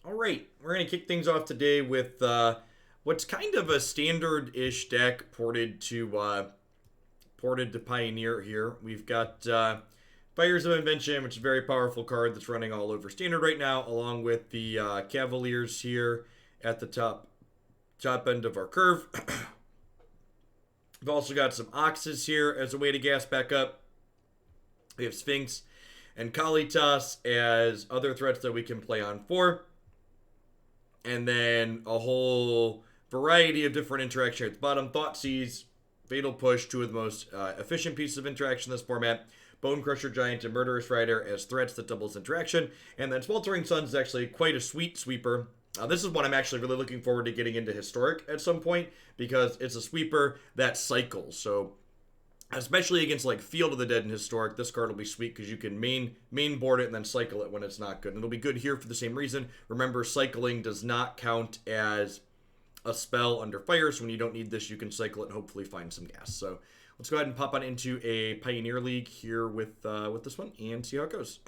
Alright, we're going to kick things off today with what's kind of a standard-ish deck ported to Pioneer here. We've got Fires of Invention, which is a very powerful card that's running all over Standard right now, along with the Cavaliers here at the top end of our curve. We've also got some Oxes here as a way to gas back up. We have Sphinx and Kalitas as other threats that we can play on for. And then a whole variety of different interaction at the bottom. Thoughtseize, Fatal Push, two of the most efficient pieces of interaction in this format. Bonecrusher Giant and Murderous Rider as threats that doubles interaction. And then Sweltering Suns is actually quite a sweet sweeper. This is one I'm actually really looking forward to getting into Historic at some point, because it's a sweeper that cycles. So especially against like Field of the Dead and Historic, this card will be sweet because you can main board it and then cycle it when it's not good. And it'll be good here for the same reason. Remember, cycling does not count as a spell under fire, so when you don't need this, you can cycle it and hopefully find some gas. So let's go ahead and pop on into a Pioneer League here with this one and see how it goes.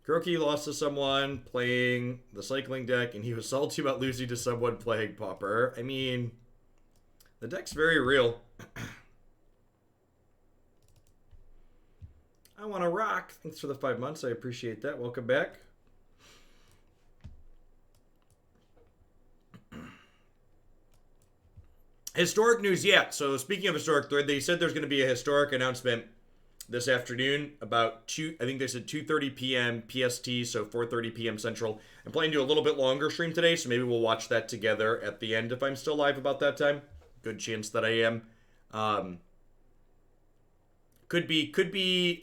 Kuroki lost to someone playing the cycling deck, and he was salty about losing to someone playing Pauper. I mean, the deck's very real. I want to rock. Thanks for the 5 months. I appreciate that. Welcome back. Historic news, yeah. So speaking of Historic Thread, they said there's going to be a Historic announcement this afternoon about I think they said 2:30 p.m. PST, so 4:30 p.m. Central. I'm planning to do a little bit longer stream today, so maybe we'll watch that together at the end if I'm still live about that time. Good chance that I am. Could be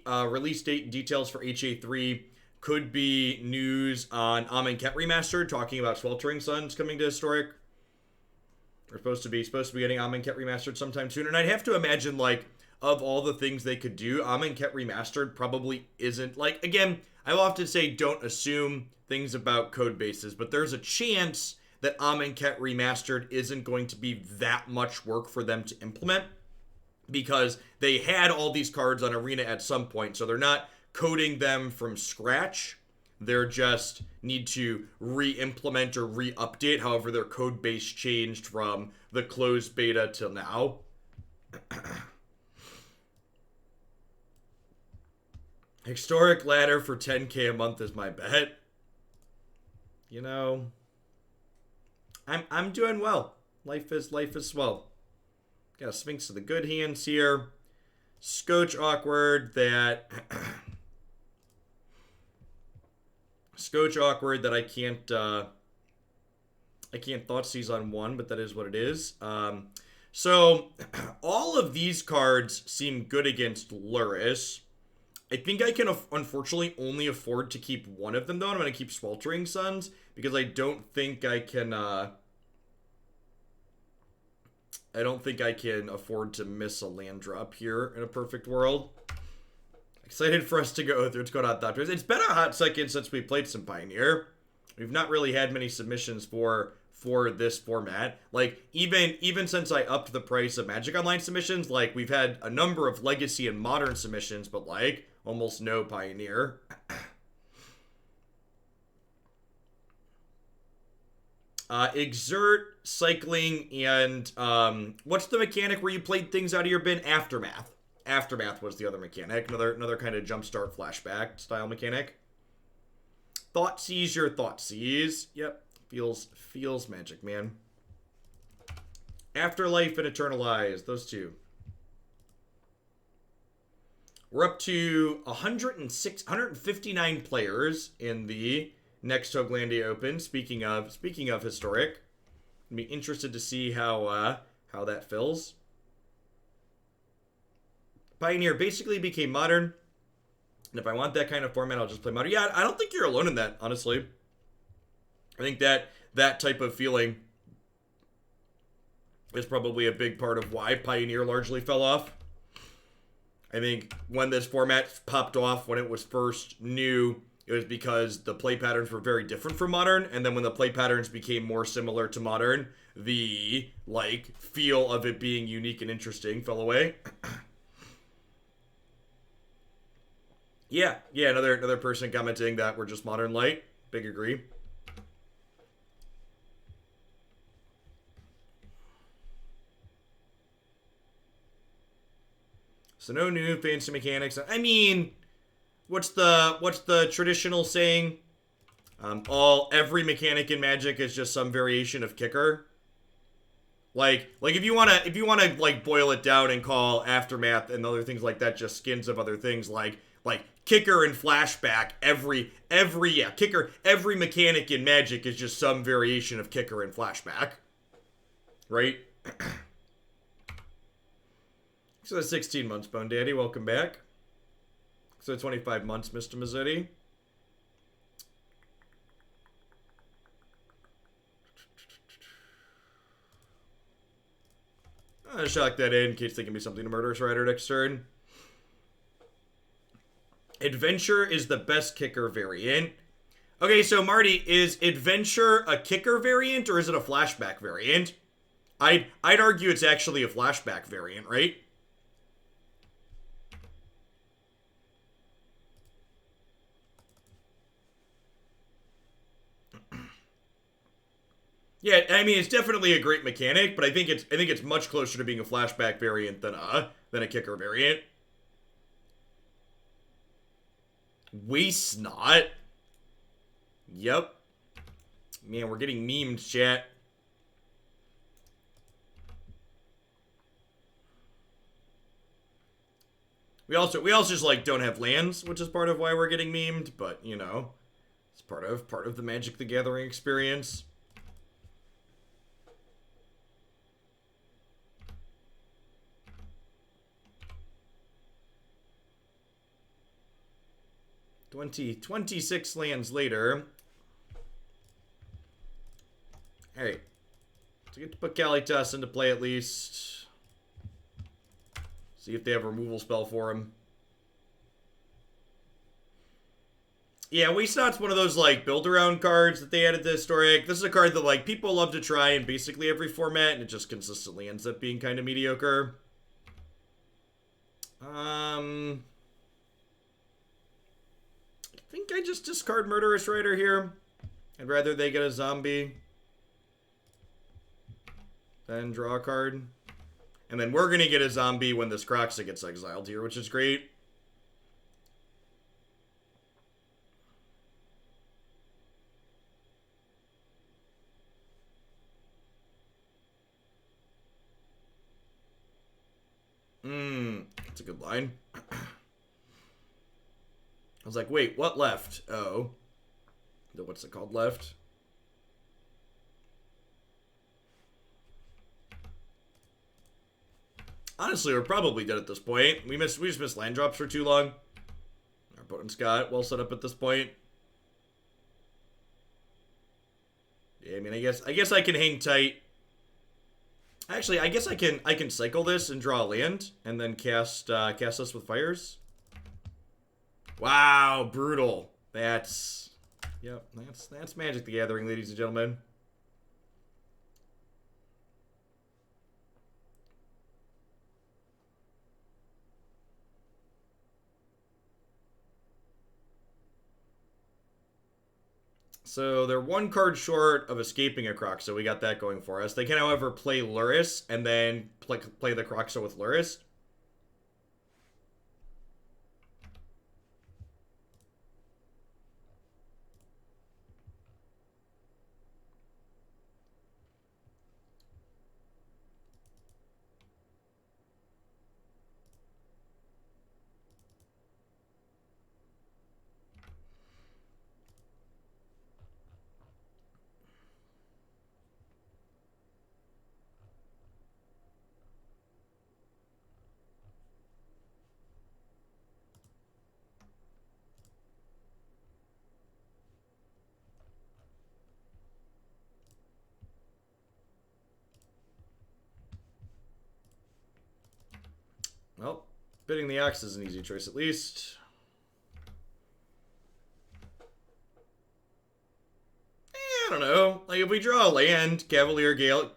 release date and details for HA3. Could be news on Ghet Remastered, talking about Sweltering Suns coming to Historic. We're supposed to be getting Ghet Remastered sometime soon, and I'd have to imagine, like, of all the things they could do, Ghet Remastered probably isn't, like, again, I will often say don't assume things about code bases, but there's a chance that Ghet Remastered isn't going to be that much work for them to implement, because they had all these cards on Arena at some point, so they're not coding them from scratch. They're just need to re-implement or re-update, however their code base changed from the closed beta till now. Historic ladder for 10k a month is my bet. You know, I'm doing well. Life is swell. Got a Sphinx of the good hands here. Scotch awkward that I can't Thoughtseize on one, but that is what it is. So all of these cards seem good against Luris. I think I can unfortunately only afford to keep one of them though, and I'm going to keep Sweltering Suns because I don't think I can afford to miss a land drop here in a perfect world. Excited for us to go through what's going on Thought Erasure. It's been a hot second since we played some Pioneer. We've not really had many submissions for this format. Like, even since I upped the price of Magic Online submissions, like, we've had a number of Legacy and Modern submissions, but, like, almost no Pioneer. Exert, Cycling, and what's the mechanic where you played things out of your bin? Aftermath. Aftermath was the other mechanic. Another kind of jumpstart flashback style mechanic. Thoughtseize your Thoughtseize. Yep. Feels magic, man. Afterlife and Eternalize. Those two. We're up to 159 players in the next Hoaglandia Open. Speaking of Historic. I'd be interested to see how that fills. Pioneer basically became Modern. And if I want that kind of format, I'll just play Modern. Yeah, I don't think you're alone in that, honestly. I think that type of feeling is probably a big part of why Pioneer largely fell off. I think when this format popped off, when it was first new, it was because the play patterns were very different from Modern. And then when the play patterns became more similar to Modern, the, like, feel of it being unique and interesting fell away. Yeah, another person commenting that we're just modern light. Big agree. So no new fancy mechanics. I mean, what's the traditional saying? Every mechanic in Magic is just some variation of kicker. Like if you wanna like boil it down and call aftermath and other things like that just skins of other things like kicker and flashback. Every mechanic in Magic is just some variation of kicker and flashback, right? So that's 16 months, Bone Daddy. Welcome back. So 25 months, Mr. Mazzetti. I'll shock that in case they can be something to Murderous Rider next turn. Adventure is the best kicker variant. Okay, so Marty, is Adventure a kicker variant or is it a flashback variant? I'd argue it's actually a flashback variant, right? Yeah, I mean it's definitely a great mechanic, but I think it's much closer to being a flashback variant than a kicker variant. Waste not. Yep. Man, we're getting memed, chat. We also just like don't have lands, which is part of why we're getting memed, but you know, it's part of the Magic the Gathering experience. 26 lands later. Alright. So get to put Kalitas into play at least. See if they have a removal spell for him. Yeah, Waste Not's one of those, like, build-around cards that they added to Historic. This is a card that, like, people love to try in basically every format, and it just consistently ends up being kind of mediocre. I think I just discard Murderous Rider here. I'd rather they get a zombie than draw a card. And then we're going to get a zombie when this Kroxa gets exiled here, which is great. That's a good line. I was like, wait, what left? Oh. What's it called left? Honestly, we're probably dead at this point. We just missed land drops for too long. Our opponent's got well set up at this point. Yeah, I mean, I guess I can hang tight. Actually, I guess I can cycle this and draw a land and then cast us with fires. Wow, brutal. That's Magic the Gathering, ladies and gentlemen. So they're one card short of escaping a Kroxa, so we got that going for us. They can, however, play Luris and then play the Kroxa with Luris. Well, bidding the Ox is an easy choice at least. I don't know. Like, if we draw a land, Cavalier Gales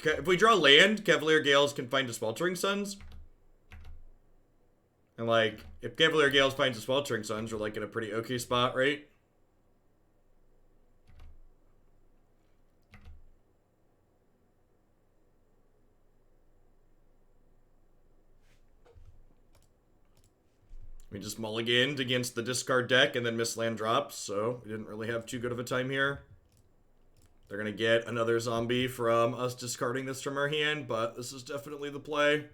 can find a Sweltering Suns. And, like, if Cavalier of Gales finds the Sweltering Suns, we're, like, in a pretty okay spot, right? We just mulliganed against the discard deck and then missed land drops, so we didn't really have too good of a time here. They're going to get another zombie from us discarding this from our hand, but this is definitely the play.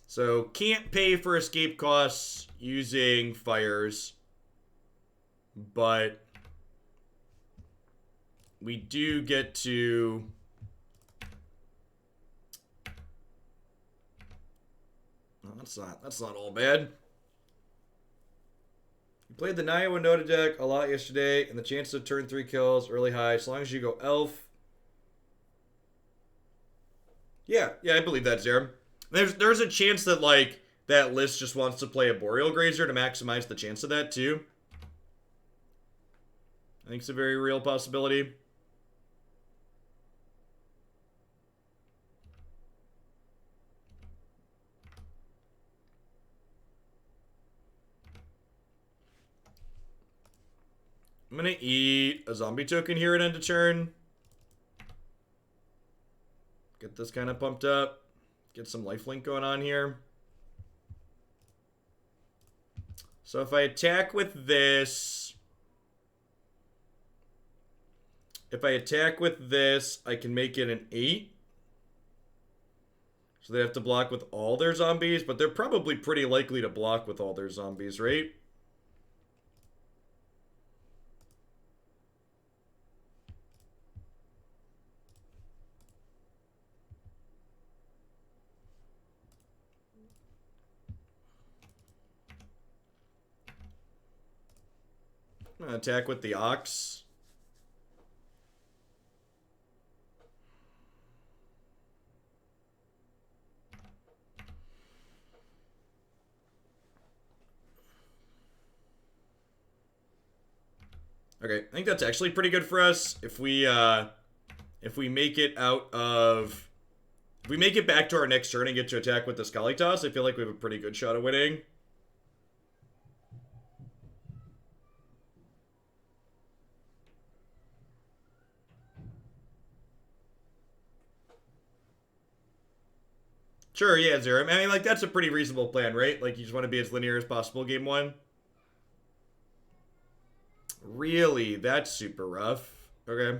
So, can't pay for escape costs using fires, but we do get to... Oh, that's not all bad. You played the Naya Winota deck a lot yesterday, and the chance of turn 3 kills really high, as long as you go elf. Yeah, I believe that, Zero. There's a chance that, like, that list just wants to play a Boreal Grazer to maximize the chance of that, too. I think it's a very real possibility. I'm going to eat a zombie token here at end of turn. Get this kind of pumped up. Get some lifelink going on here. So if I attack with this... If I attack with this, I can make it an 8. So they have to block with all their zombies, but they're probably pretty likely to block with all their zombies, right? I'm gonna attack with the Ox. Okay, I think that's actually pretty good for us. If we make it out of... If we make it back to our next turn and get to attack with this Kalitas, I feel like we have a pretty good shot of winning. Sure, yeah, Zero. I mean, like, that's a pretty reasonable plan, right? Like, you just want to be as linear as possible game one. Really? That's super rough. Okay.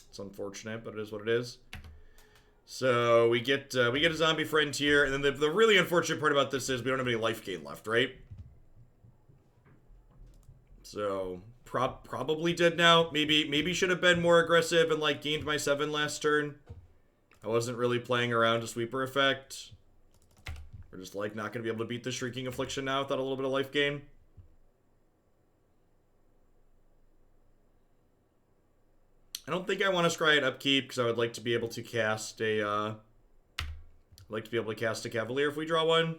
It's unfortunate, but it is what it is. So we get a zombie friend here, and then the really unfortunate part about this is we don't have any life gain left, right? So probably dead now. Maybe should have been more aggressive and like gained my 7 last turn. I wasn't really playing around a sweeper effect. We're just like not gonna be able to beat the Shrieking Affliction now without a little bit of life gain. I don't think I want to scry at upkeep because I would like to be able to cast a Cavalier if we draw one.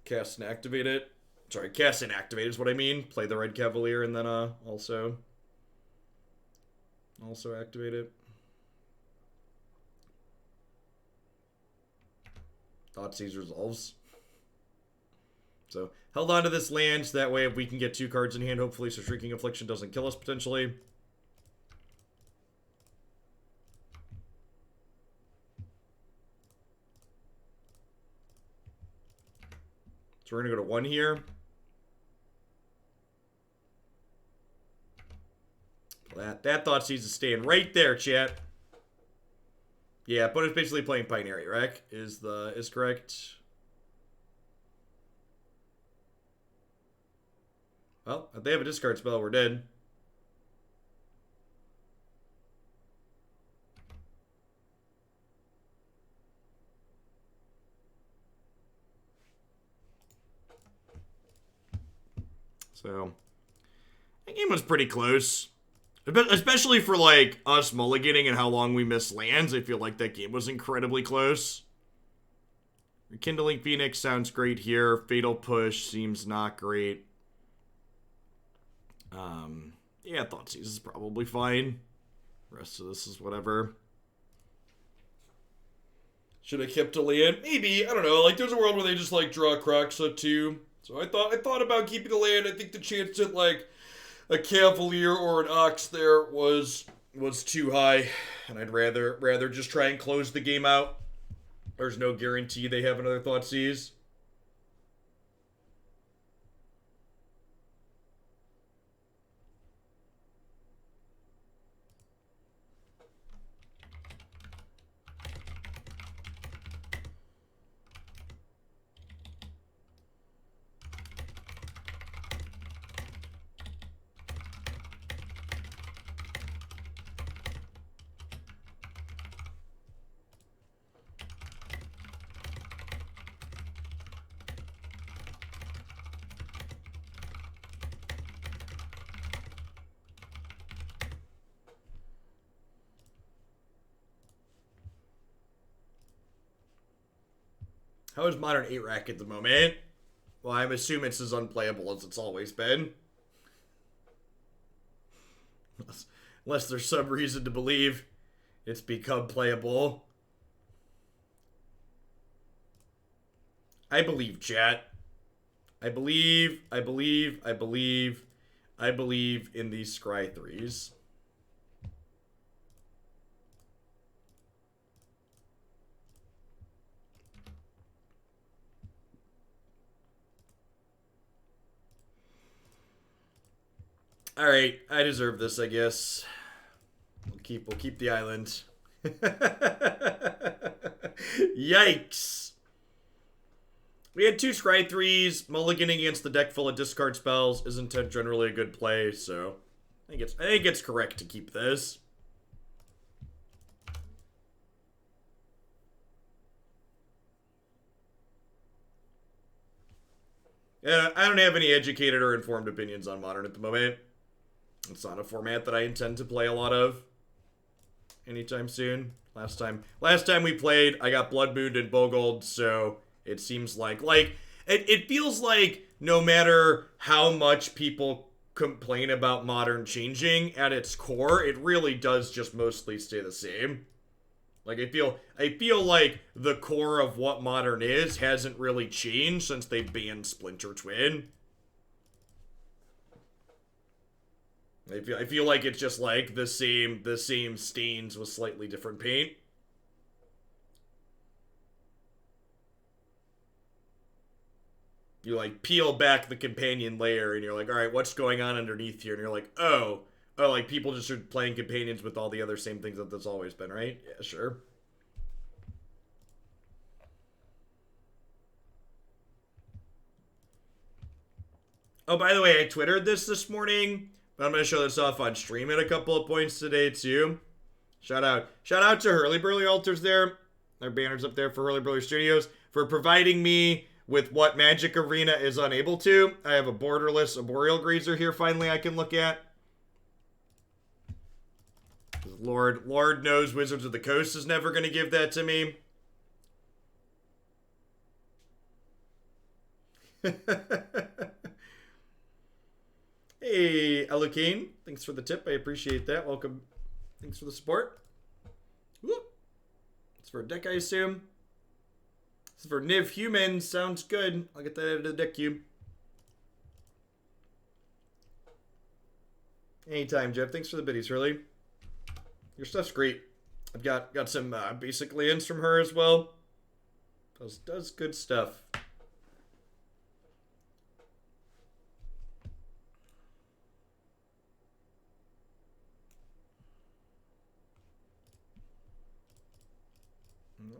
Cast and activate it. Sorry, cast and activate is what I mean. Play the red Cavalier and then also activate it. Thoughtseize resolves. So, held on to this land, so that way if we can get 2 cards in hand, hopefully, so Shrieking Affliction doesn't kill us, potentially. So we're going to go to 1 here. That Thoughtseize is staying right there, chat. Yeah, but it's basically playing Binary Wreck is correct. Well, if they have a discard spell, we're dead. So, that game was pretty close. Especially for, like, us mulliganing and how long we missed lands. I feel like that game was incredibly close. Rekindling Phoenix sounds great here. Fatal Push seems not great. Yeah, Thoughtseize is probably fine. The rest of this is whatever. Should I kept a land? Maybe. I don't know. Like, there's a world where they just, like, draw Croxa too. So I thought about keeping the land. I think the chance that, like, a Cavalier or an Ox there was too high. And I'd rather just try and close the game out. There's no guarantee they have another Thoughtseize. How is Modern 8 Rack at the moment? Well, I'm assuming it's as unplayable as it's always been. Unless there's some reason to believe it's become playable. I believe, chat. I believe in these Scry 3s. All right, I deserve this, I guess. We'll keep the island. Yikes. We had 2 Scry 3s. Mulliganing against the deck full of discard spells isn't generally a good play, so I think it's correct to keep this. Yeah, I don't have any educated or informed opinions on Modern at the moment. It's not a format that I intend to play a lot of anytime soon. Last time we played, I got Blood Moon and Bogold, so it seems like it feels like no matter how much people complain about Modern changing, at its core, it really does just mostly stay the same. Like, I feel like the core of what Modern is hasn't really changed since they banned Splinter Twin. I feel like it's just like the same stains with slightly different paint. You like peel back the companion layer and you're like, all right, what's going on underneath here? And you're like, oh, like people just are playing companions with all the other same things that that's always been, right? Yeah, sure. Oh, by the way, I Twittered this morning. I'm going to show this off on stream at a couple of points today, too. Shout out to Hurly Burly Altars there. Their banner's up there for Hurly Burly Studios for providing me with what Magic Arena is unable to. I have a borderless Arboreal Grazer here finally I can look at. Lord knows Wizards of the Coast is never going to give that to me. Hey, Elokane, thanks for the tip. I appreciate that. Welcome. Thanks for the support. Whoop. It's for a deck, I assume. This is for Niv Humans. Sounds good. I'll get that out of the deck cube. Anytime, Jeff. Thanks for the biddies, really. Your stuff's great. I've got some basic lands from her as well. Does good stuff.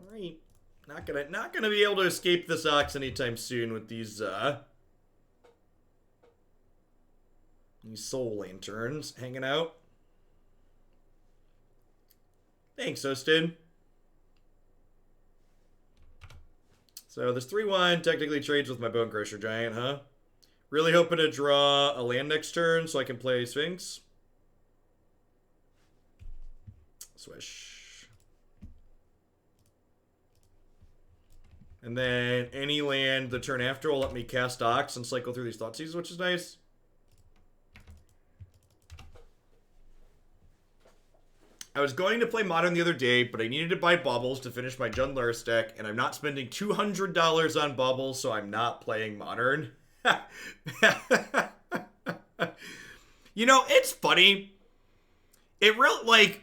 Alright. Not gonna be able to escape this Ox anytime soon with these Soul Lanterns hanging out. Thanks, Hosted. So this 3-1 technically trades with my Bonecrusher Giant, huh? Really hoping to draw a land next turn so I can play Sphinx. Swish. And then any land the turn after will let me cast Ox and cycle through these Thoughtseizes, which is nice. I was going to play Modern the other day, but I needed to buy baubles to finish my Jund Luris deck, and I'm not spending $200 on baubles, so I'm not playing Modern. You know, it's funny. It really, like,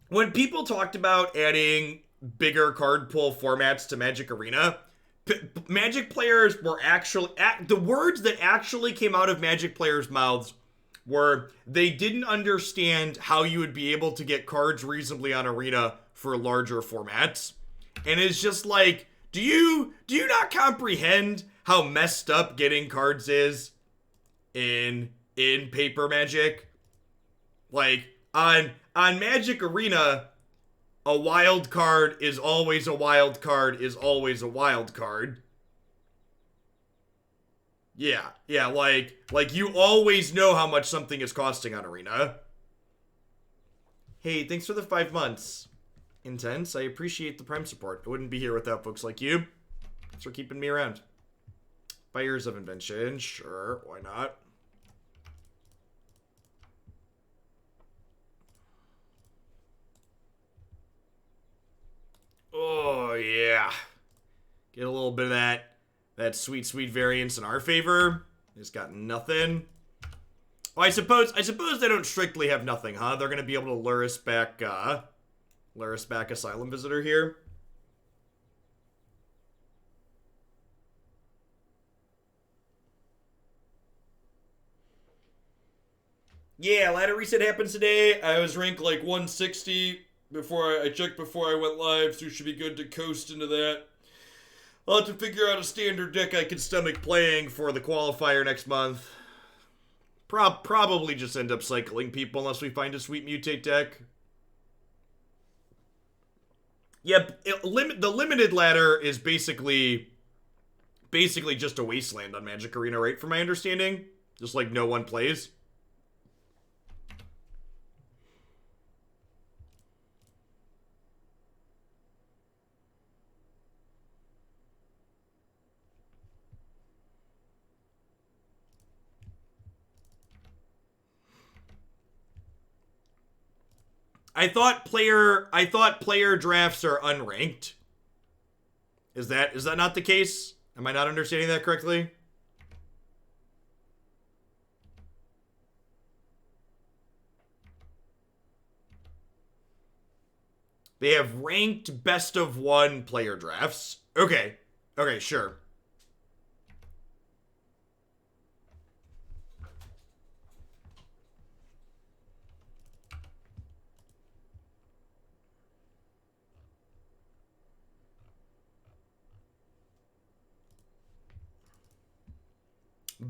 when people talked about adding bigger card pull formats to Magic Arena, Magic players were actually, the words that actually came out of Magic players' mouths were they didn't understand how you would be able to get cards reasonably on Arena for larger formats. And it's just like, do you not comprehend how messed up getting cards is in paper Magic? Like, on Magic Arena, a wild card is always a wild card is always a wild card. Yeah, like you always know how much something is costing on Arena. Hey, thanks for the 5 months. Intense, I appreciate the Prime support. I wouldn't be here without folks like you. Thanks for keeping me around. Fires of Invention, sure, why not? Oh, yeah. Get a little bit of that sweet, sweet variance in our favor. Just got nothing. Oh, I suppose they don't strictly have nothing, huh? They're gonna be able to lure us back Asylum Visitor here. Yeah, ladder reset happens today. I was ranked like 160 before I checked before I went live, so should be good to coast into that. I'll have to figure out a standard deck I can stomach playing for the qualifier next month. Probably just end up cycling people unless we find a sweet mutate deck. Yep, the limited ladder is basically just a wasteland on Magic Arena, right? From my understanding, just like no one plays. I thought player drafts are unranked. Is that not the case? Am I not understanding that correctly? They have ranked best of one player drafts. Okay. Okay, sure.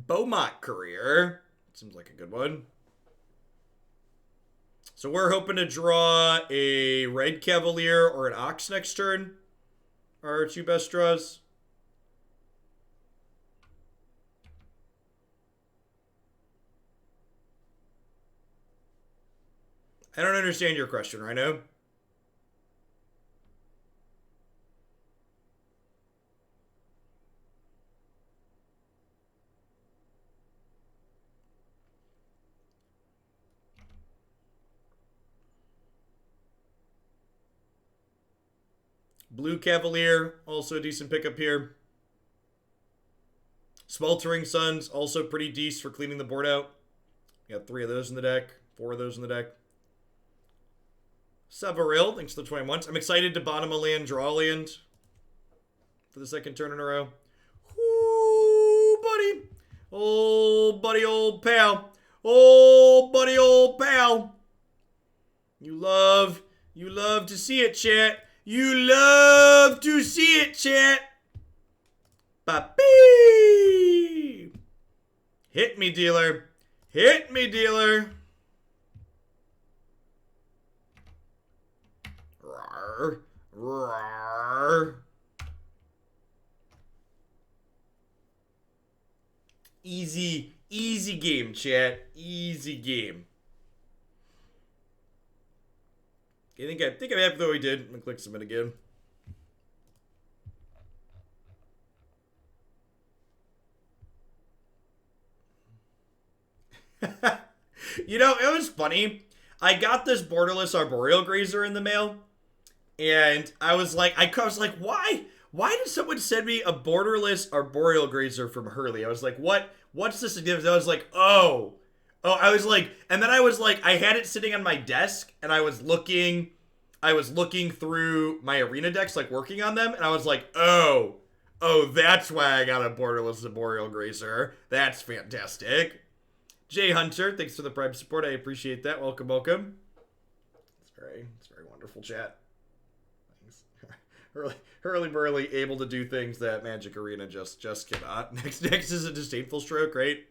Beaumont Career. Seems like a good one. So we're hoping to draw a Red Cavalier or an Ox next turn. Our two best draws. I don't understand your question, Rhino. Blue Cavalier, also a decent pickup here. Sweltering Suns, also pretty decent for cleaning the board out. Got 3 of those in the deck, 4 of those in the deck. Savaril, thanks to the 21. I'm excited to bottom a land, draw a land for the second turn in a row. Ooh, buddy. Old buddy, old pal. Old buddy, old pal. You love to see it, chat. You love to see it, chat. Ba-bee! Hit me, dealer. Hit me, dealer. Rawr. Rawr. Easy game, chat. Easy game. I think I'm happy though we did. I'm gonna click submit again. You know, it was funny. I got this borderless arboreal grazer in the mail, and I was like, why? Why did someone send me a borderless arboreal grazer from Hurley? I was like, what's the significance? I was like, I was like, and then I was like, I had it sitting on my desk, and I was looking through my arena decks, like working on them, and I was like, oh, that's why I got a borderless arboreal grazer. That's fantastic. Jay Hunter, thanks for the Prime support. I appreciate that. Welcome. It's very wonderful, chat. Thanks. Hurly Burly able to do things that Magic Arena just cannot. Next is a disdainful stroke, right?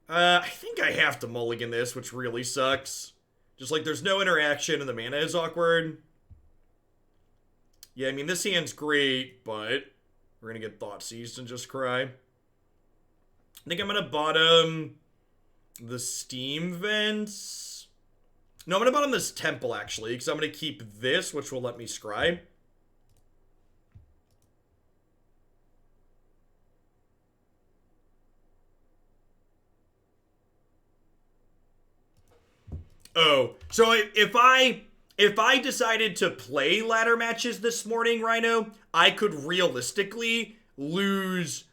I think I have to mulligan this, which really sucks. Just like there's no interaction and the mana is awkward. Yeah, I mean this hand's great, but we're gonna get Thoughtseize and just cry. I think I'm gonna bottom the Steam Vents. No, I'm gonna bottom this Temple, actually, because I'm gonna keep this, which will let me scry. Oh, so if I decided to play ladder matches this morning, Rhino, I could realistically lose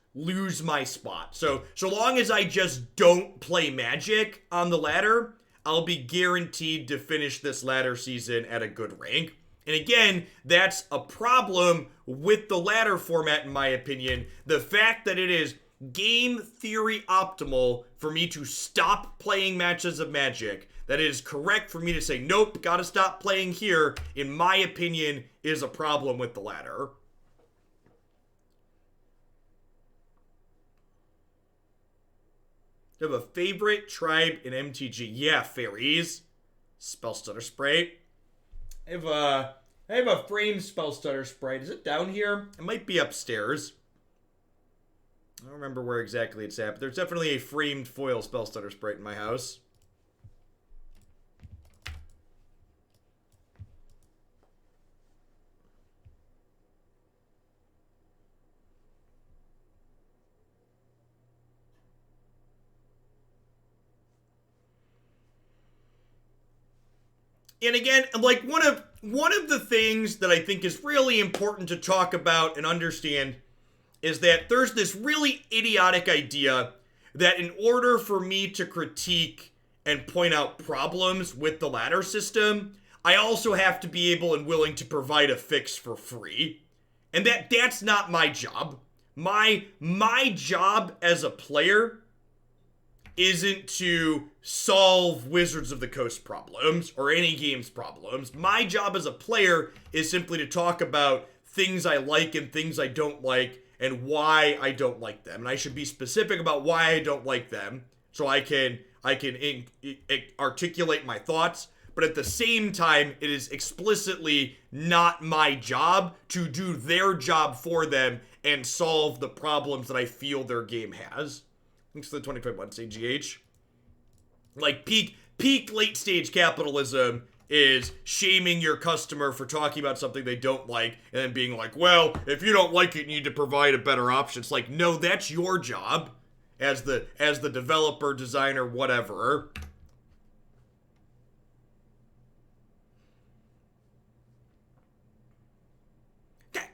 my spot. So long as I just don't play Magic on the ladder, I'll be guaranteed to finish this ladder season at a good rank. And again, that's a problem with the ladder format, in my opinion. The fact that it is game theory optimal for me to stop playing matches of Magic, that it is correct for me to say, nope, gotta stop playing here, in my opinion, is a problem with the ladder. Do you have a favorite tribe in MTG? Yeah, fairies. Spellstutter Sprite. I have a framed Spellstutter Sprite. Is it down here? It might be upstairs. I don't remember where exactly it's at, but there's definitely a framed foil Spellstutter Sprite in my house. And again, like one of the things that I think is really important to talk about and understand is that there's this really idiotic idea that in order for me to critique and point out problems with the ladder system, I also have to be able and willing to provide a fix for free. And that's not my job. My job as a player isn't to solve Wizards of the Coast problems or any game's problems. My job as a player is simply to talk about things I like and things I don't like and why I don't like them. And I should be specific about why I don't like them so I can articulate my thoughts. But at the same time, it is explicitly not my job to do their job for them and solve the problems that I feel their game has. Thanks to the 25 months, AGH. Like, peak late stage capitalism is shaming your customer for talking about something they don't like and then being like, well, if you don't like it, you need to provide a better option. It's like, no, that's your job as the developer, designer, whatever.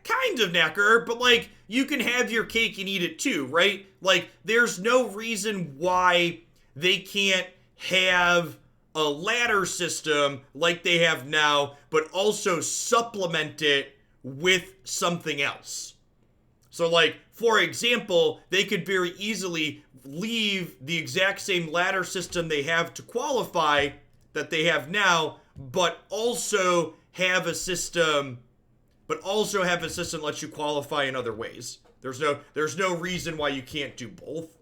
Kind of, Knacker, but like, you can have your cake and eat it too, right? Like, there's no reason why they can't have a ladder system like they have now, but also supplement it with something else. So like, for example, they could very easily leave the exact same ladder system they have to qualify that they have now, but also have a system that lets you qualify in other ways. There's no reason why you can't do both.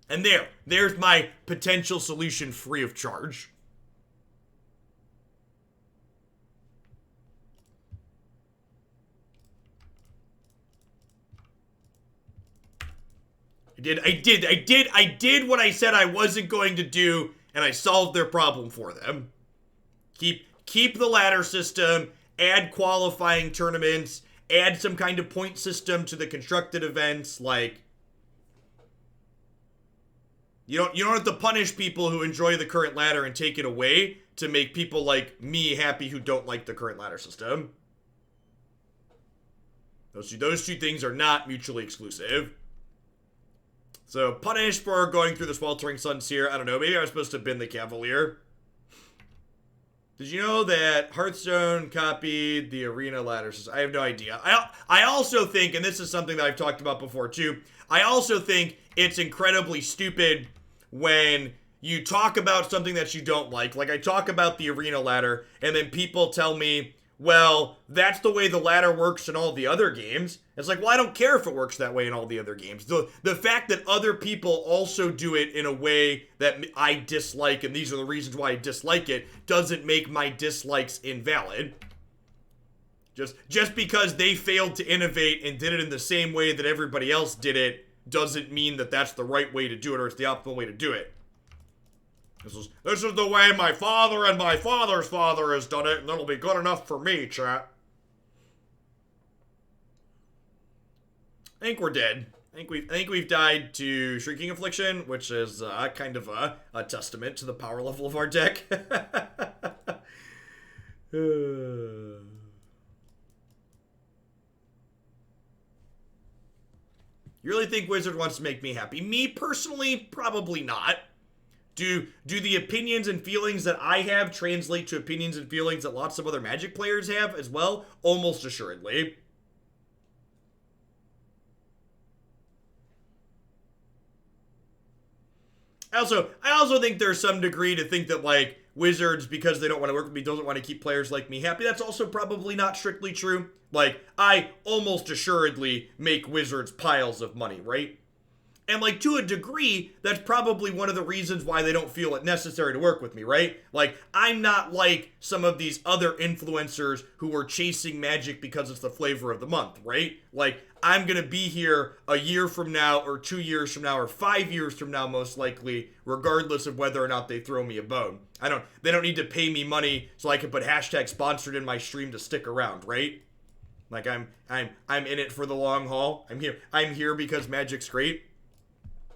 And there's my potential solution free of charge. I did what I said I wasn't going to do, and I solved their problem for them. Keep the ladder system, add qualifying tournaments, add some kind of point system to the constructed events, like... You don't have to punish people who enjoy the current ladder and take it away to make people like me happy who don't like the current ladder system. Those two things are not mutually exclusive. So, punish for going through the Sweltering Suns here. I don't know, maybe I was supposed to have been the Cavalier. Did you know that Hearthstone copied the arena ladder system? I have no idea. I also think, and this is something that I've talked about before too, I also think it's incredibly stupid when you talk about something that you don't like I talk about the arena ladder, and then people tell me, well, that's the way the ladder works in all the other games. It's like, well, I don't care if it works that way in all the other games. The fact that other people also do it in a way that I dislike, and these are the reasons why I dislike it, doesn't make my dislikes invalid. Just because they failed to innovate and did it in the same way that everybody else did it doesn't mean that that's the right way to do it or it's the optimal way to do it. This is the way my father and my father's father has done it, and it'll be good enough for me, chat. I think we're dead. I think we've died to Shrieking Affliction, which is kind of a testament to the power level of our deck. You really think Wizard wants to make me happy? Me, personally, probably not. Do the opinions and feelings that I have translate to opinions and feelings that lots of other Magic players have as well? Almost assuredly. I also think there's some degree to think that, like, Wizards, because they don't want to work with me, doesn't want to keep players like me happy. That's also probably not strictly true. Like, I almost assuredly make Wizards piles of money, right? And, like, to a degree, that's probably one of the reasons why they don't feel it necessary to work with me, right? Like, I'm not like some of these other influencers who are chasing Magic because it's the flavor of the month, right? Like, I'm gonna be here a year from now, or 2 years from now, or 5 years from now, most likely, regardless of whether or not they throw me a bone. They don't need to pay me money so I can put hashtag sponsored in my stream to stick around, right? Like, I'm in it for the long haul. I'm here because Magic's great.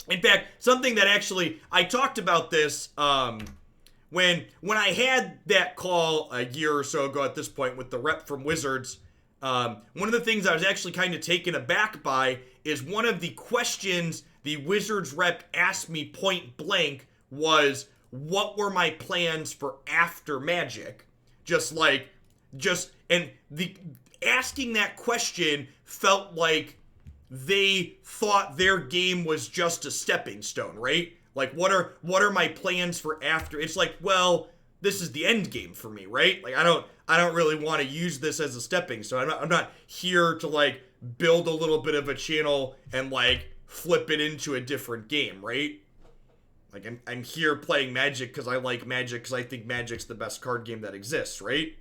In fact, something that actually, I talked about this when I had that call a year or so ago at this point with the rep from Wizards. One of the things I was actually kind of taken aback by is one of the questions the Wizards rep asked me point blank was, what were my plans for after Magic? Asking that question felt like they thought their game was just a stepping stone, right? Like, what are my plans for after? It's like, well, this is the end game for me, right? Like, I don't really want to use this as a stepping stone. I'm not here to, like, build a little bit of a channel and, like, flip it into a different game, right? Like, I'm here playing Magic because I like Magic because I think Magic's the best card game that exists, right?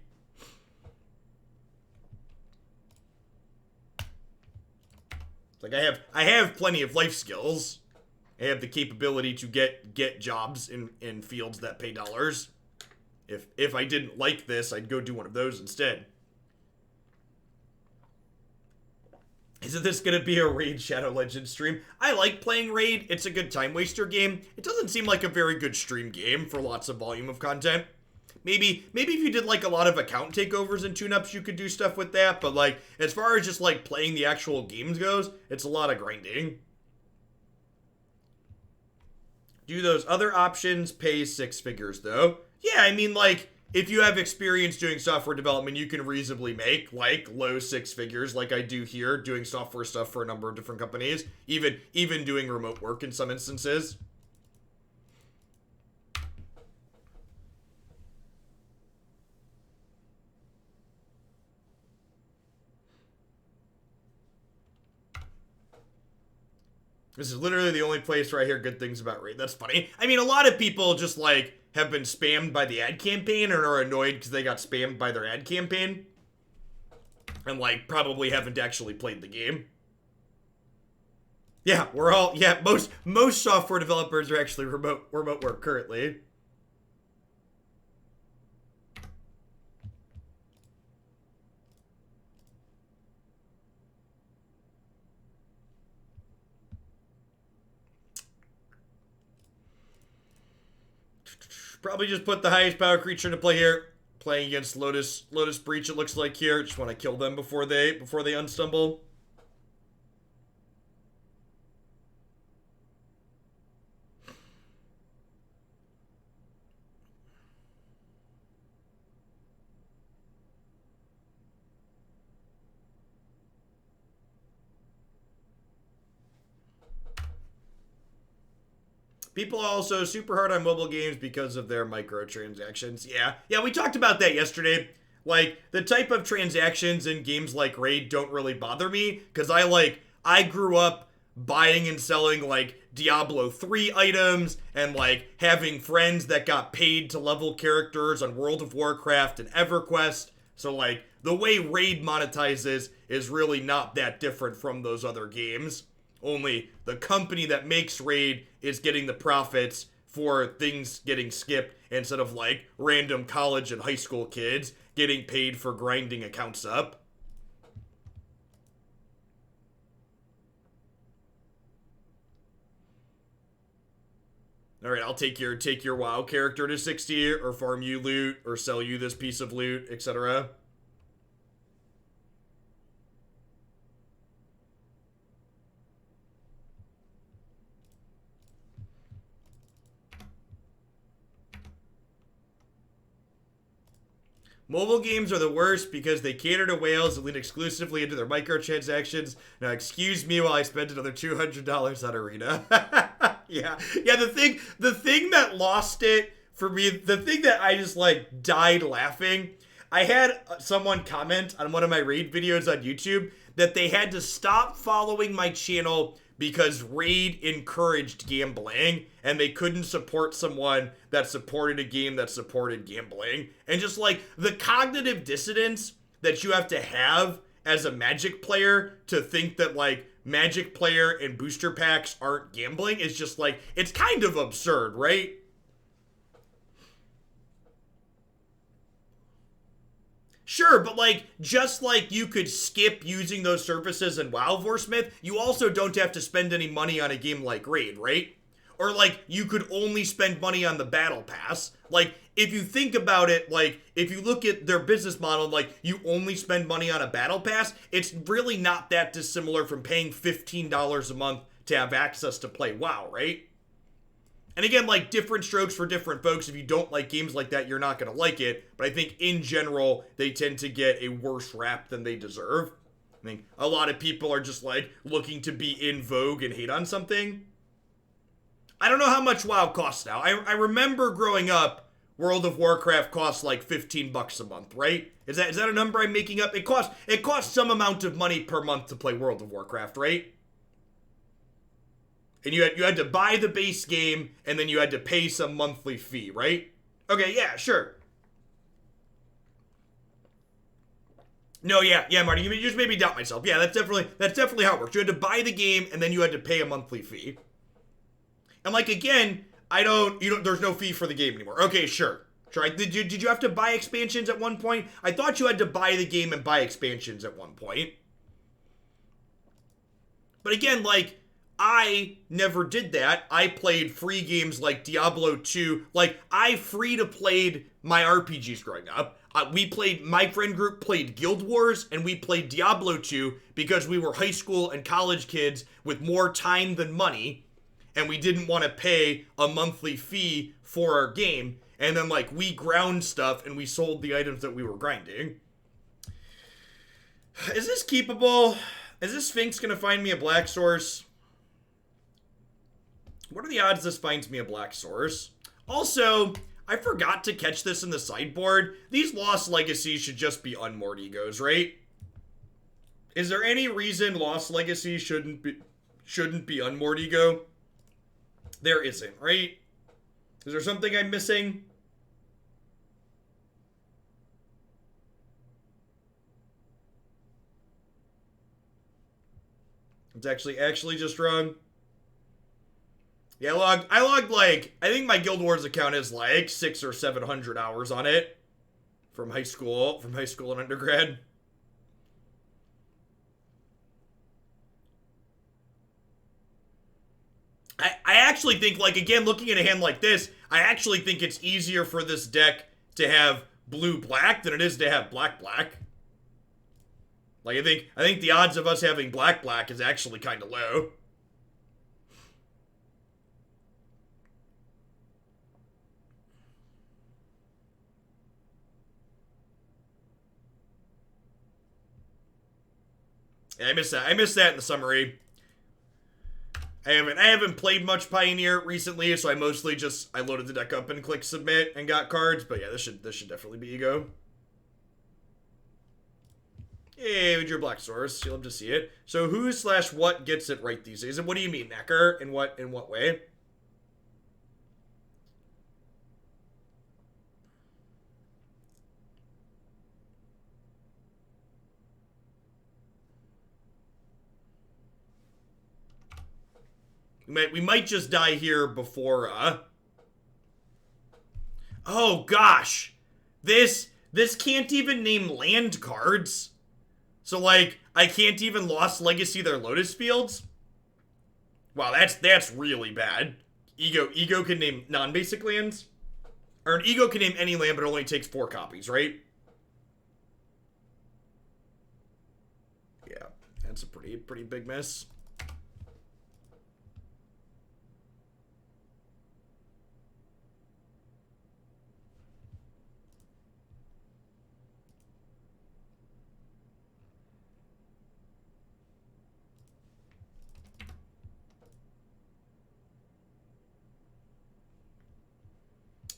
Like, I have plenty of life skills. I have the capability to get jobs in fields that pay dollars. If I didn't like this, I'd go do one of those instead. Isn't this gonna be a Raid Shadow Legends stream? I like playing Raid. It's a good time waster game. It doesn't seem like a very good stream game for lots of volume of content. Maybe if you did, like, a lot of account takeovers and tune-ups, you could do stuff with that. But, like, as far as just, like, playing the actual games goes, it's a lot of grinding. Do those other options pay 6 figures, though? Yeah, I mean, like, if you have experience doing software development, you can reasonably make, like, low 6 figures, like I do here, doing software stuff for a number of different companies. Even doing remote work in some instances. This is literally the only place where I hear good things about Raid. That's funny. I mean, a lot of people just, like, have been spammed by the ad campaign and are annoyed because they got spammed by their ad campaign. And, like, probably haven't actually played the game. Yeah, we're all, yeah, most software developers are actually remote work currently. Probably just put the highest power creature into play here. Playing against Lotus Breach, it looks like here. Just want to kill them before they unstumble. People are also super hard on mobile games because of their microtransactions. Yeah, we talked about that yesterday. Like, the type of transactions in games like Raid don't really bother me, because I grew up buying and selling, like, Diablo 3 items, and, like, having friends that got paid to level characters on World of Warcraft and EverQuest. So, like, the way Raid monetizes is really not that different from those other games. Only the company that makes Raid is getting the profits for things getting skipped instead of like random college and high school kids getting paid for grinding accounts up. All right, I'll take your WoW character to 60 or farm you loot or sell you this piece of loot, etc. Mobile games are the worst because they cater to whales and lead exclusively into their microtransactions. Now, excuse me while I spend another $200 on Arena. yeah. The thing that lost it for me, the thing that I just like died laughing, I had someone comment on one of my Raid videos on YouTube that they had to stop following my channel because Raid encouraged gambling and they couldn't support someone that supported a game that supported gambling. And just like the cognitive dissonance that you have to have as a Magic player to think that like Magic player and booster packs aren't gambling is just like, it's kind of absurd, right? Sure, but like, just like you could skip using those services in WoW Vorsmith, you also don't have to spend any money on a game like Raid, right? Or like, you could only spend money on the Battle Pass. Like, if you think about it, like, if you look at their business model, like, you only spend money on a Battle Pass, it's really not that dissimilar from paying $15 a month to have access to play WoW, right? And again, like, different strokes for different folks. If you don't like games like that, you're not going to like it. But I think in general, they tend to get a worse rap than they deserve. I think a lot of people are just like looking to be in vogue and hate on something. I don't know how much WoW costs now. I remember growing up, World of Warcraft costs like $15 a month, right? Is that a number I'm making up? It costs some amount of money per month to play World of Warcraft, right? And you had to buy the base game, and then you had to pay some monthly fee, right? Okay, yeah, sure. No, yeah, Marty, you just made me doubt myself. Yeah, that's definitely how it works. You had to buy the game, and then you had to pay a monthly fee. And like again, there's no fee for the game anymore. Okay, sure. Sure. Did you have to buy expansions at one point? I thought you had to buy the game and buy expansions at one point. But again, like, I never did that. I played free games like Diablo 2. Like, I free to played my RPGs growing up. My friend group played Guild Wars, and we played Diablo 2 because we were high school and college kids with more time than money, and we didn't want to pay a monthly fee for our game. And then, like, we ground stuff, and we sold the items that we were grinding. Is this keepable? Is this Sphinx going to find me a black source? What are the odds this finds me a black source? Also, I forgot to catch this in the sideboard. These Lost Legacies should just be unmoored egos, right? Is there any reason Lost Legacy shouldn't be unmoored ego? There isn't, right? Is there something I'm missing? It's actually just wrong. Yeah, I logged like, I think my Guild Wars account is like 600 or 700 hours on it from high school and undergrad. I actually think, like, again, looking at a hand like this, I actually think it's easier for this deck to have blue-black than it is to have black-black. Like, I think the odds of us having black-black is actually kind of low. Yeah, I missed that in the summary. I haven't played much Pioneer recently, so I mostly just I loaded the deck up and clicked submit and got cards. But yeah, this should definitely be ego. Hey, with your black source, you'll love to see it. So who/what gets it right these days? And what do you mean, Necker? In what way? We might just die here before, Oh, gosh. This can't even name land cards. So, like, I can't even Lost Legacy their Lotus Fields? Wow, that's really bad. Ego can name non-basic lands? Or an Ego can name any land, but it only takes 4 copies, right? Yeah, that's a pretty big miss.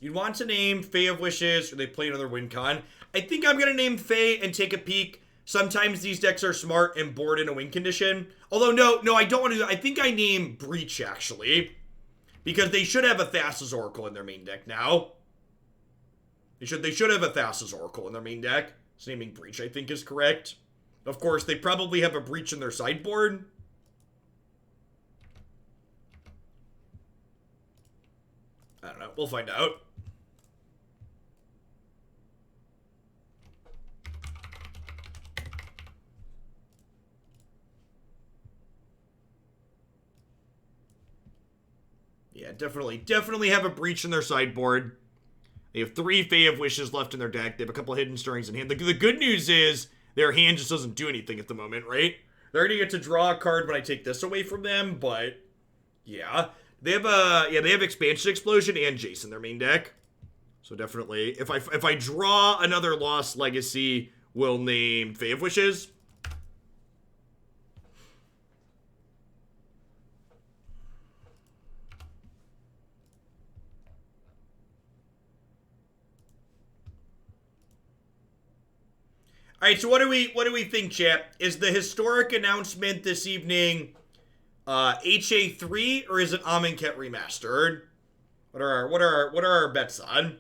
You'd want to name Fae of Wishes, or they play another win con. I think I'm going to name Fae and take a peek. Sometimes these decks are smart and board in a win condition. Although, no, I don't want to do that. I think I name Breach, actually. Because they should have a Thassa's Oracle in their main deck now. They should have a Thassa's Oracle in their main deck. So naming Breach, I think, is correct. Of course, they probably have a Breach in their sideboard. I don't know. We'll find out. Yeah, definitely have a Breach in their sideboard. They have 3 Fae of Wishes left in their deck. They have a couple of Hidden Stirrings in hand. The good news is their hand just doesn't do anything at the moment, right? They're gonna get to draw a card when I take this away from them, but yeah. They have Expansion Explosion and Jace in their main deck. So definitely, if I draw another Lost Legacy, we'll name Fae of Wishes. All right, so what do we think, chat? Is the historic announcement this evening HA3 or is it Amonkhet Remastered? What are our bets on?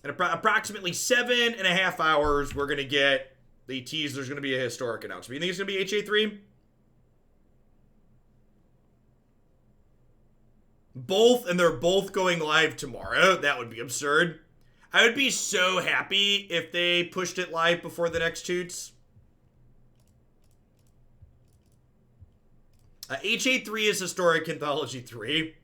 In approximately 7.5 hours, we're gonna get the tease. There's gonna be a historic announcement. You think it's gonna be HA3? Both, and they're both going live tomorrow. That would be absurd. I would be so happy if they pushed it live before the next toots. HA3 is Historic Anthology 3.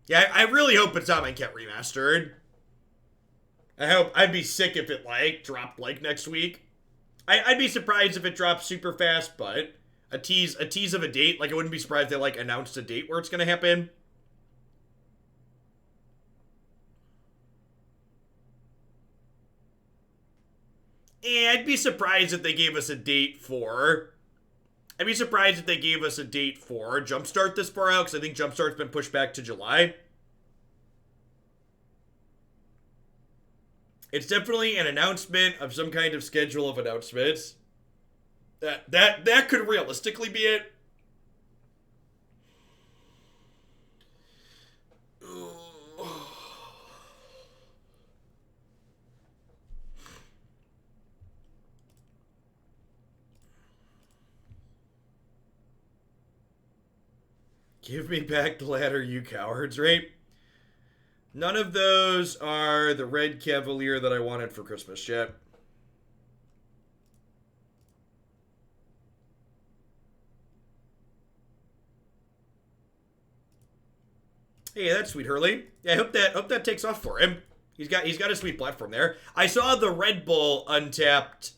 Yeah, I really hope it's Amonkhet Remastered. I'd be sick if it, like, dropped, like, next week. I'd be surprised if it drops super fast, but a tease of a date, like, I wouldn't be surprised they, like, announced a date where it's gonna happen. And I'd be surprised if they gave us a date for... I'd be surprised if they gave us a date for Jumpstart this far out, because I think Jumpstart's been pushed back to July. It's definitely an announcement of some kind of schedule of announcements. That could realistically be it. Give me back the ladder, you cowards, right? None of those are the red Cavalier that I wanted for Christmas yet. Hey, that's sweet, Hurley. Yeah, I hope that takes off for him. He's got a sweet platform there. I saw the Red Bull Untapped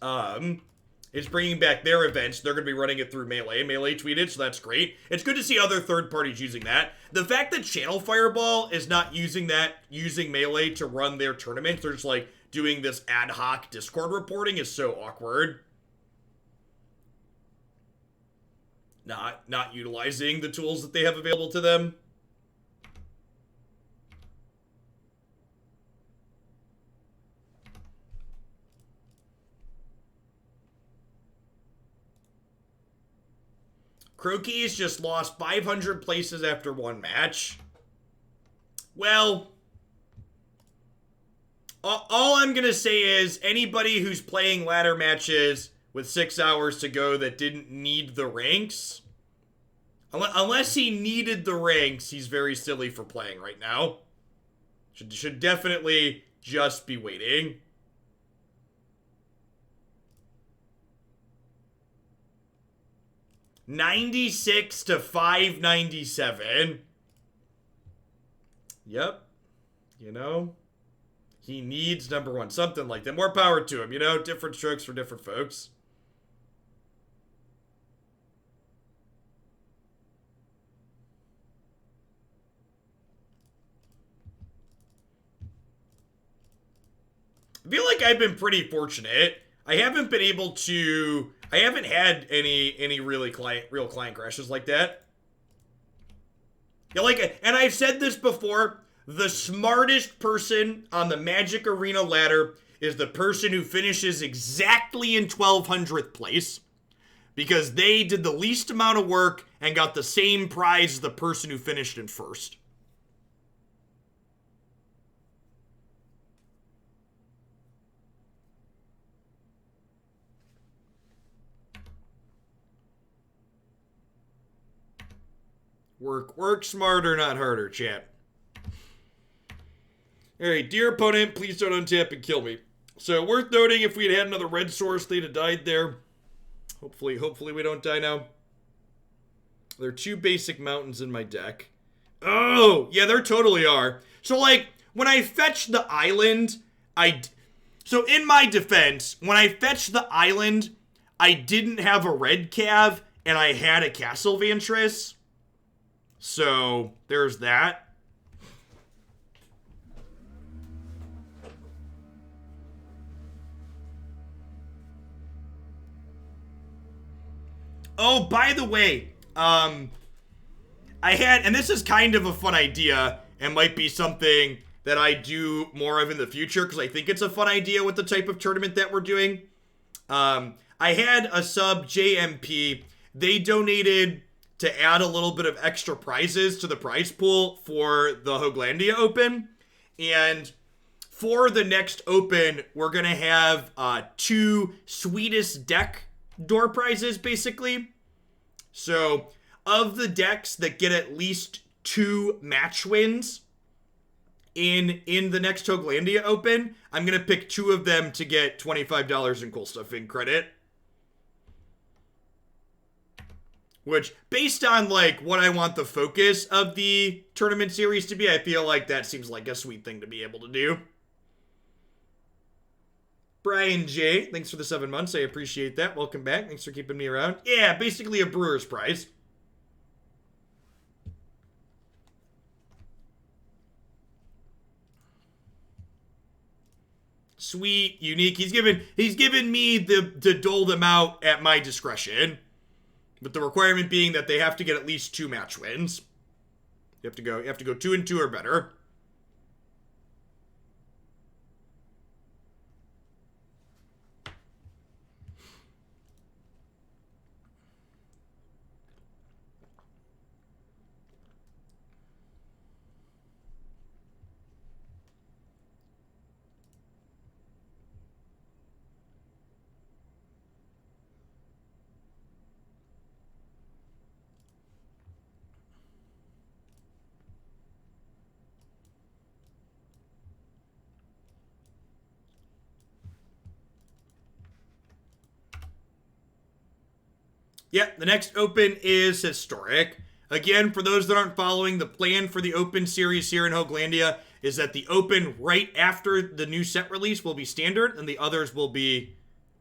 is bringing back their events. They're going to be running it through Melee. Melee tweeted, so that's great. It's good to see other third parties using that. The fact that Channel Fireball is not using Melee to run their tournaments, they're just like doing this ad hoc Discord reporting is so awkward. Not utilizing the tools that they have available to them. Croakies just lost 500 places after one match. Well, all I'm going to say is anybody who's playing ladder matches with 6 hours to go that didn't need the ranks, unless he needed the ranks, he's very silly for playing right now. Should definitely just be waiting. 96 to 597. Yep. You know, he needs number one. Something like that. More power to him. You know, different strokes for different folks. I feel like I've been pretty fortunate. I haven't had any real client crashes like that. Yeah, and I've said this before, the smartest person on the Magic Arena ladder is the person who finishes exactly in 1200th place, because they did the least amount of work and got the same prize as the person who finished in first. Work smarter, not harder, chat. Alright, dear opponent, please don't untap and kill me. So, worth noting, if we had another red source, they'd have died there. Hopefully we don't die now. There are 2 basic mountains in my deck. Oh, yeah, there totally are. So, like, when I fetched the island, so in my defense, when I fetched the island, I didn't have a red cav, and I had a Castle Vantress. So, there's that. Oh, by the way, I had, and this is kind of a fun idea, and might be something that I do more of in the future, because I think it's a fun idea with the type of tournament that we're doing. I had a sub JMP. They donated to add a little bit of extra prizes to the prize pool for the Hoaglandia Open. And for the next Open, we're going to have 2 sweetest deck door prizes, basically. So, of the decks that get at least 2 match wins in the next Hoaglandia Open, I'm going to pick 2 of them to get $25 in Cool Stuffing credit. Which, based on, like, what I want the focus of the tournament series to be, I feel like that seems like a sweet thing to be able to do. Brian J, thanks for the 7 months. I appreciate that. Welcome back. Thanks for keeping me around. Yeah, basically a brewer's prize. Sweet, unique. He's given me to dole them out at my discretion. With the requirement being that they have to get at least 2 match wins. You have to go 2 and 2 or better. Yeah, the next open is Historic. Again, for those that aren't following, the plan for the open series here in Hoaglandia is that the open right after the new set release will be standard, and the others will be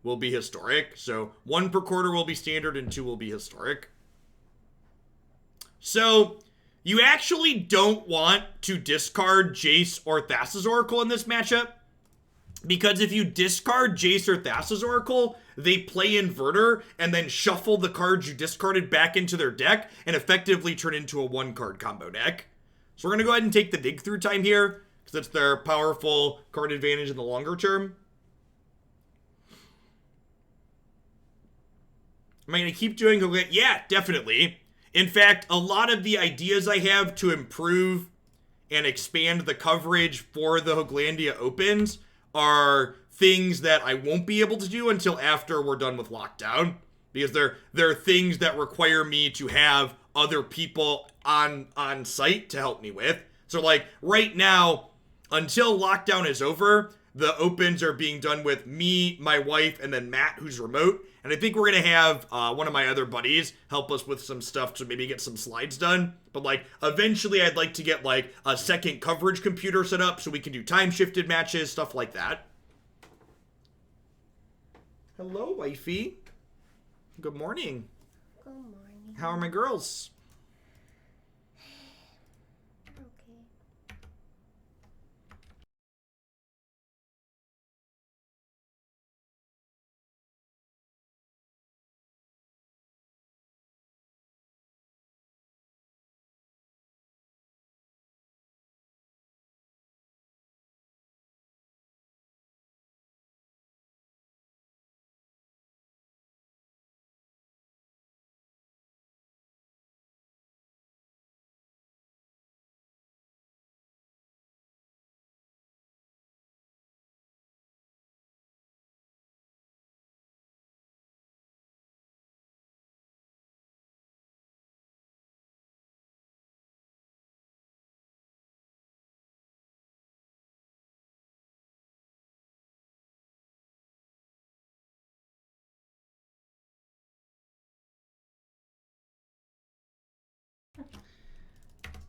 historic. So 1 per quarter will be standard, and 2 will be historic. So you actually don't want to discard Jace or Thassa's Oracle in this matchup, because if you discard Jace or Thassa's Oracle, they play Inverter and then shuffle the cards you discarded back into their deck and effectively turn into a 1-card combo deck. So we're going to go ahead and take the dig through time here, because it's their powerful card advantage in the longer term. Am I going to keep doing it? Yeah, definitely. In fact, a lot of the ideas I have to improve and expand the coverage for the Hoaglandia Opens are things that I won't be able to do until after we're done with lockdown, because they're things that require me to have other people on site to help me with. So like right now, until lockdown is over, the opens are being done with me, my wife, and then Matt, who's remote. And I think we're going to have one of my other buddies help us with some stuff to maybe get some slides done. But like eventually I'd like to get like a second coverage computer set up so we can do time shifted matches, stuff like that. Hello, wifey. Good morning. Good morning. How are my girls? Okay.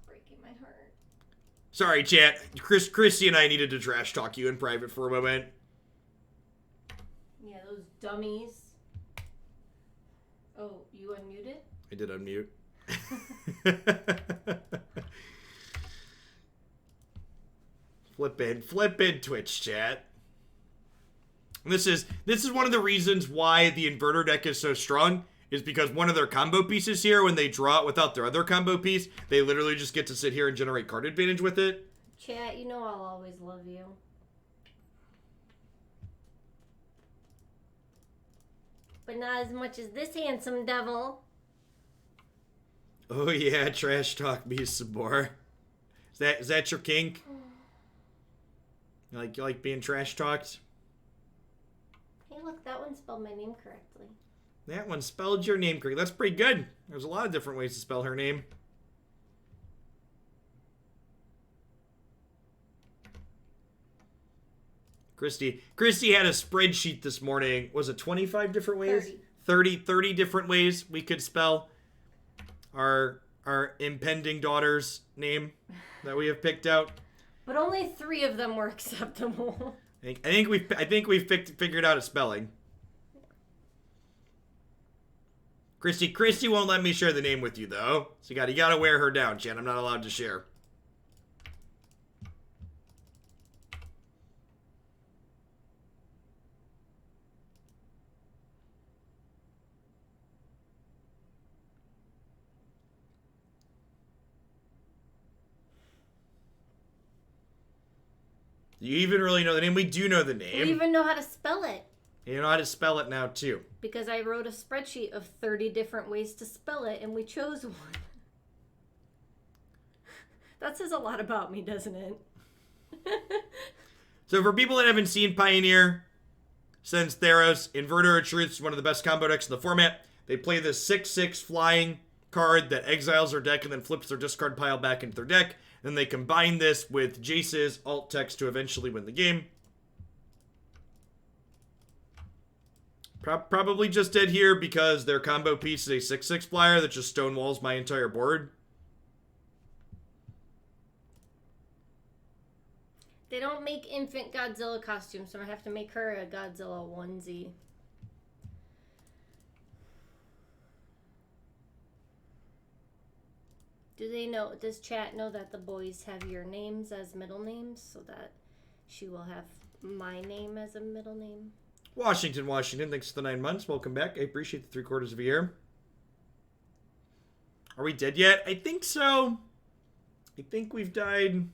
Breaking my heart. Sorry, chat. Chrissy and I needed to trash talk you in private for a moment. Yeah, those dummies. Oh, you unmuted? I did unmute. Flip in Twitch chat. And this is one of the reasons why the Inverter deck is so strong, is because one of their combo pieces here, when they draw it without their other combo piece, they literally just get to sit here and generate card advantage with it. Chat, you know I'll always love you. But not as much as this handsome devil. Oh yeah, trash talk me some more. Is that your kink? You like being trash talked? Hey look, that one spelled my name correctly. That one spelled your name correctly. That's pretty good. There's a lot of different ways to spell her name. Christy had a spreadsheet this morning. Was it 25 different ways? 30 different ways we could spell our impending daughter's name that we have picked out. But only 3 of them were acceptable. I think we've figured out a spelling. Christy won't let me share the name with you though. So you gotta wear her down, Jen. I'm not allowed to share. Do you even really know the name? We do know the name. We even know how to spell it. You know how to spell it now, too. Because I wrote a spreadsheet of 30 different ways to spell it, and we chose one. That says a lot about me, doesn't it? So for people that haven't seen Pioneer, since Theros, Inverter of Truth is one of the best combo decks in the format. They play this 6/6 flying card that exiles their deck and then flips their discard pile back into their deck. Then they combine this with Jace's alt text to eventually win the game. Probably just dead here because their combo piece is a 6/6 flyer that just stonewalls my entire board. They don't make infant Godzilla costumes, so I have to make her a Godzilla onesie. Does chat know that the boys have your names as middle names so that she will have my name as a middle name? Washington, thanks for the 9 months. Welcome back. I appreciate the 3/4 of a year. Are we dead yet? I think so. I think we've died.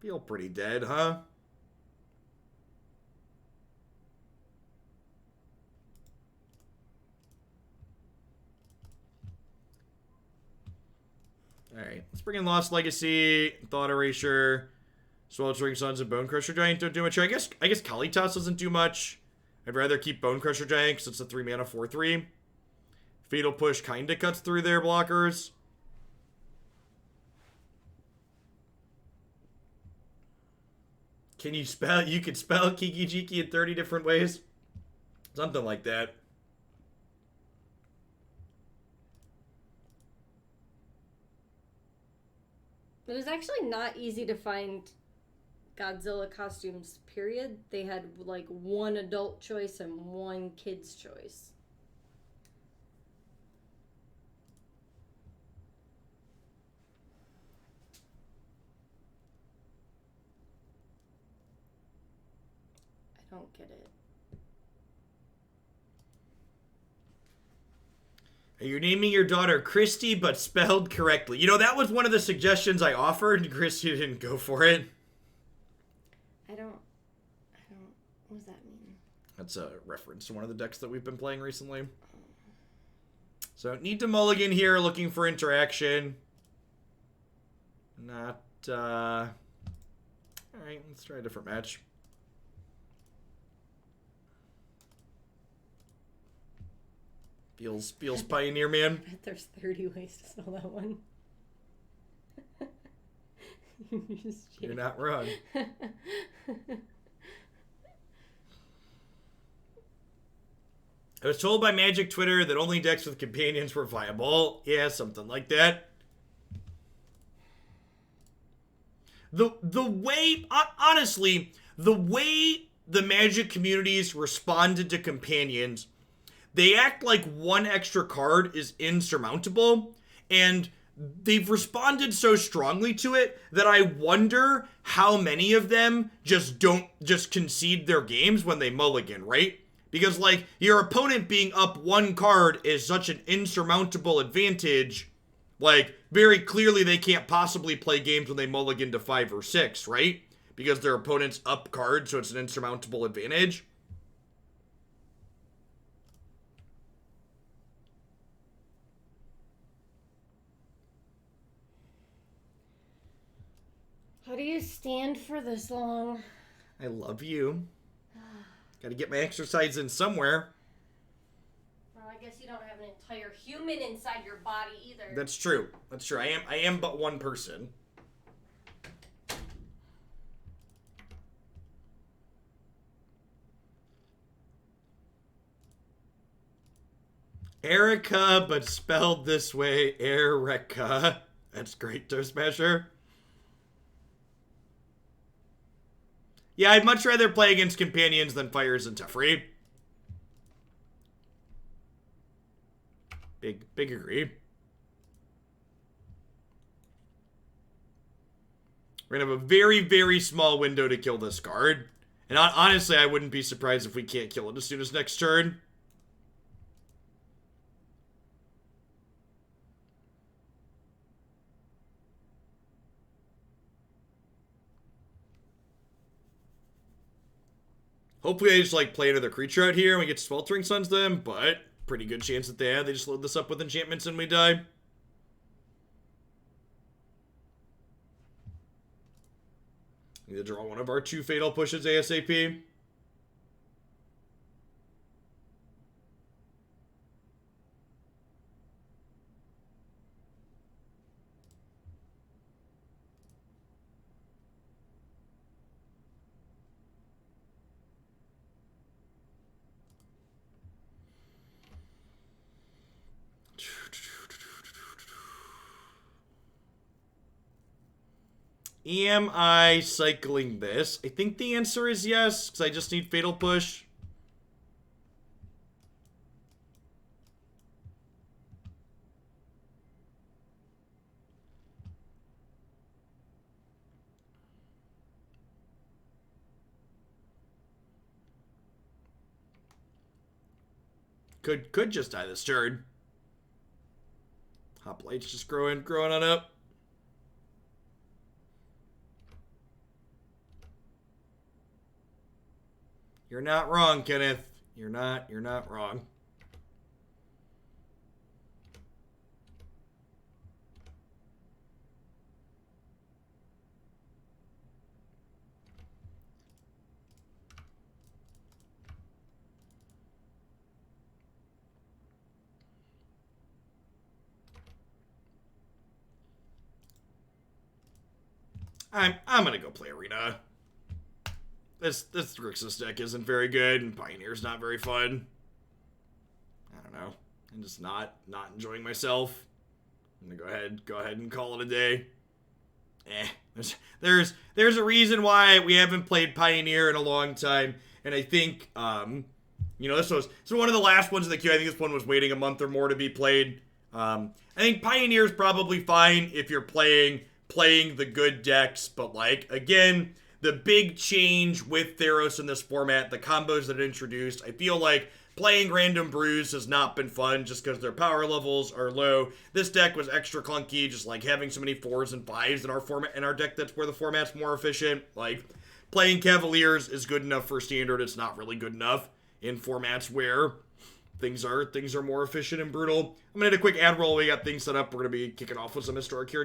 Feel pretty dead, huh? Alright, let's bring in Lost Legacy, Thought Erasure, Sweltering Suns, and Bonecrusher Giant don't do much. I guess Kalitas doesn't do much. I'd rather keep Bonecrusher Giant because it's a 3 mana 4/3. Fatal Push kinda cuts through their blockers. You could spell Kiki Jiki in 30 different ways? Something like that. It was actually not easy to find Godzilla costumes, period. They had like one adult choice and one kid's choice. I don't get it. You're naming your daughter Christy, but spelled correctly. You know, that was one of the suggestions I offered, and Christy didn't go for it. I don't, what does that mean? That's a reference to one of the decks that we've been playing recently. So, need to mulligan here, looking for interaction. Not, Alright, let's try a different match. Feels Pioneer Man. I bet there's 30 ways to spell that one. You're not wrong. I was told by Magic Twitter that only decks with companions were viable. Yeah, something like that. The way, honestly, the way the Magic communities responded to companions, they act like one extra card is insurmountable, and they've responded so strongly to it that I wonder how many of them just concede their games when they mulligan, right? Because, like, your opponent being up one card is such an insurmountable advantage. Like, very clearly they can't possibly play games when they mulligan to 5 or 6, right? Because their opponent's up card, so it's an insurmountable advantage. How do you stand for this long? I love you. Gotta get my exercise in somewhere. Well, I guess you don't have an entire human inside your body either. That's true. That's true. I am but one person. Erica, but spelled this way, Erica. That's great, Toast Smasher. Yeah, I'd much rather play against companions than Fires and Teferi. Big agree. We're gonna have a very, very small window to kill this card. And honestly, I wouldn't be surprised if we can't kill it as soon as next turn. Hopefully they just, like, play another creature out here and we get Sweltering Suns them, but pretty good chance that they just load this up with enchantments and we die. Need to draw one of our 2 Fatal Pushes ASAP. Am I cycling this? I think the answer is yes, because I just need Fatal Push. Could just die this turn. Hoplites just growing on up. You're not wrong, Kenneth. You're not wrong. I'm gonna go play Arena. This Grixis deck isn't very good, and Pioneer's not very fun. I don't know. I'm just not enjoying myself. I'm gonna go ahead and call it a day. There's a reason why we haven't played Pioneer in a long time, and I think this was one of the last ones in the queue. I think this one was waiting a month or more to be played. I think Pioneer's probably fine if you're playing the good decks, but like again, the big change with Theros in this format, the combos that it introduced, I feel like playing Random Brews has not been fun just because their power levels are low. This deck was extra clunky, just like having so many 4s and 5s in our format, in our deck. That's where the format's more efficient. Like playing Cavaliers is good enough for Standard. It's not really good enough in formats where things are more efficient and brutal. I'm gonna hit a quick ad roll. We got things set up. We're gonna be kicking off with some Historic here.